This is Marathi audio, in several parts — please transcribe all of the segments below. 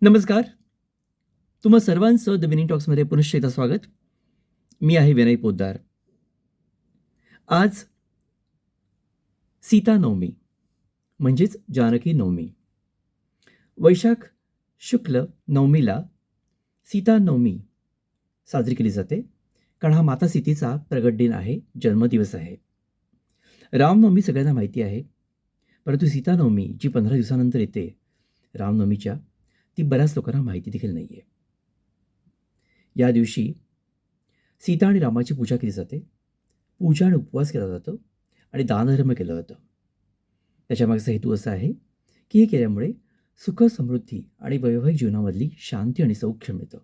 नमस्कार. तुम्हा सर्वांचं द विनिंग टॉक्समध्ये पुनश्च एकदा स्वागत. मी आहे विनय पोद्दार. आज सीता नवमी म्हणजेच जानकी नवमी. वैशाख शुक्ल नवमीला सीता नवमी साजरी केली जाते, कारण हा माता सीतेचा प्रगट दिन आहे, जन्मदिवस आहे. रामनवमी सगळ्यांना माहिती आहे, परंतु सीता नवमी जी 15 दिवसानंतर येते रामनवमीच्या, ती बऱ्याच लोकांना माहिती देखील नाही आहे. या दिवशी सीता आणि रामाची पूजा केली जाते. पूजा आणि उपवास केला जातो आणि दानधर्म केलं जातं. त्याच्यामागचा हेतू असा आहे की हे केल्यामुळे सुख, समृद्धी आणि वैवाहिक जीवनामधली शांती आणि सौख्य मिळतं.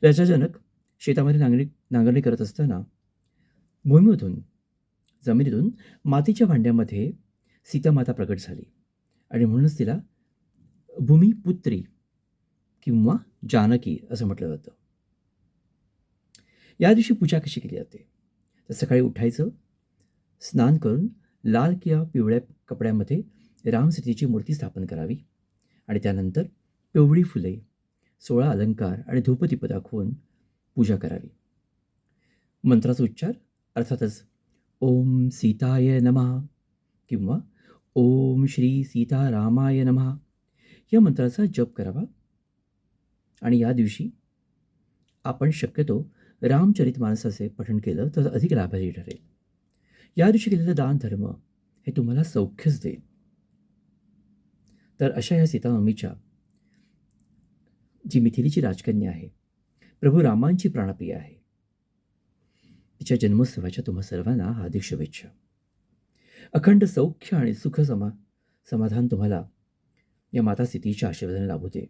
राजा जनक शेतामध्ये नांगरणी करत असताना भूमीमधून, जमिनीतून मातीच्या भांड्यामध्ये सीतामाता प्रकट झाली आणि म्हणूनच तिला भूमिपुत्री किंवा जानकी असं म्हटलं जातं. या दिवशी पूजा कशी केली जाते? तर सकाळी उठायचं, स्नान करून लाल किंवा पिवळ्या कपड्यामध्ये रामसीतेची मूर्ती स्थापन करावी आणि त्यानंतर पिवळी फुले, 16 अलंकार आणि धूपदीप दाखवून पूजा करावी. मंत्राचा उच्चार अर्थातच ओम सीताय नमः किंवा ओम श्री सीतारामाय नमः या मंत्राचा जप करावा. आणि या दिवशी आपण शक्यतो रामचरितमानसाचे पठण केलं तर अधिक लाभदायी ठरेल. या दिवशी केलेलं दान धर्म हे तुम्हाला सौख्यच देईल. तर अशा या सीतानवमीच्या, जी मिथिलेची राजकन्या आहे, प्रभू रामांची प्राणप्रिय आहे, तिच्या जन्मोत्सवाच्या तुम्हा सर्वांना हार्दिक शुभेच्छा. अखंड सौख्य आणि सुख समाधान तुम्हाला या माता सीतेच्या आशीर्वादाने लाभू दे.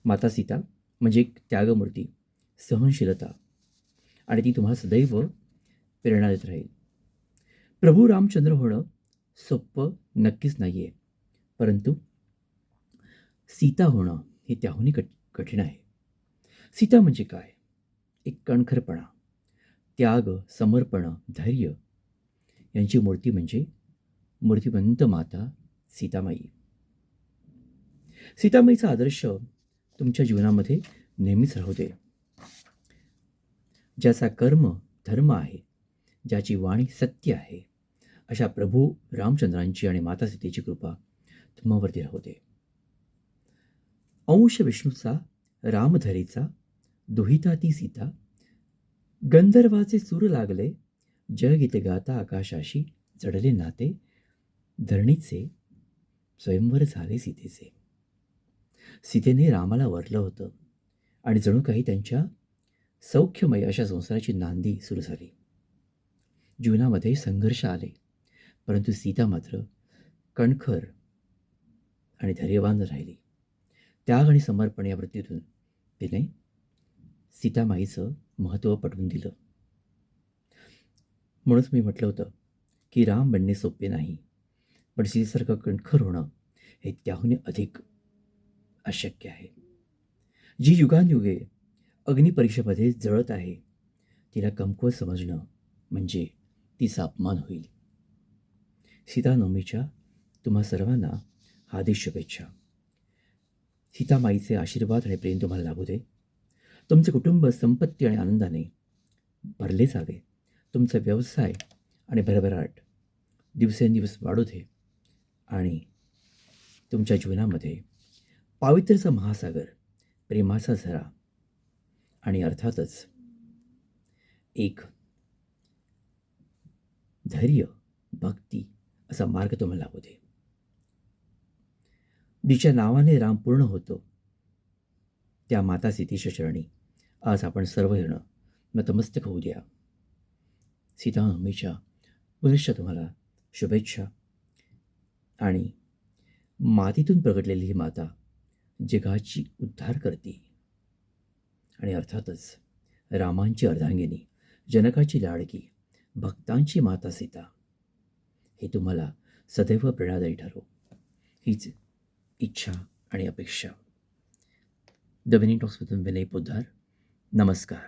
माता सीता म्हणजे एक त्यागमूर्ती, सहनशीलता, आणि ती तुम्हाला सदैव प्रेरणा देत राहील. प्रभू रामचंद्र होणं सोपं नक्कीच नाही आहे, परंतु सीता होणं हे त्याहूनही कठीण आहे. सीता म्हणजे काय? एक कणखरपणा, त्याग, समर्पण, धैर्य यांची मूर्ती म्हणजे मूर्तिमंत माता सीतामाई. सीतामाईचा आदर्श तुमच्या जीवनामध्ये नेहमीच राहू दे. ज्याचा कर्म धर्म आहे, ज्याची वाणी सत्य आहे, अशा प्रभू रामचंद्रांची आणि माता सीतेची कृपा तुम्हावरती राहू दे. अंश विष्णूचा रामधरीचा दुहिता ती सीता, गंधर्वाचे सूर लागले जयगीते गाता आकाशाशी, जडले नाते धरणीचे स्वयंवर झाले सीतेचे. सीतेने रामाला वरलं होतं आणि जणू काही त्यांच्या सौख्यमय अशा संसाराची नांदी सुरू झाली. जीवनामध्ये संघर्ष आले, परंतु सीता मात्र कणखर आणि धैर्यवान राहिली. त्याग आणि समर्पण या वृत्तीतून तिने सीतामाईचं महत्त्व पटवून दिलं. म्हणूनच मी म्हटलं होतं की राम बनणे सोपे नाही, पण सीतेसारखं कणखर होणं हे त्याहून अधिक अशक्य आहे. जी युगानयुगे अग्निपरीक्षेमध्ये जळत आहे, तिला कमकुवत समजणं म्हणजे तिचा अपमान होईल. सीतानवमीच्या तुम्हा सर्वांना हार्दिक शुभेच्छा. सीतामाईचे आशीर्वाद आणि प्रेम तुम्हाला लाभू दे. तुमचे कुटुंब संपत्ती आणि आनंदाने भरले जावे. तुमचा व्यवसाय आणि भरभराट दिवसेंदिवस वाढू दे आणि तुमच्या जीवनामध्ये पावित्र्याचा महासागर, प्रेमाचा झरा आणि अर्थातच एक धैर्य, भक्ती असा मार्ग तुम्हाला लाभू दे. जिच्या नावाने राम पूर्ण होतो, त्या माता सीतेच्या चरणी आज आपण सर्वजण नतमस्तक होऊ द्या. सीतानवमीच्या पुनश्च तुम्हाला शुभेच्छा. आणि मातीतून प्रगटलेली ही माता जगाची उद्धार करते आणि अर्थातच रामांची अर्धांगिनी, जनकाची लाडकी, भक्तांची माता सीता हे तुम्हाला सदैव प्रेरणादायी ठरो, हीच इच्छा आणि अपेक्षा. द विनिंग टॉक्समधून विनय पोद्दार. नमस्कार.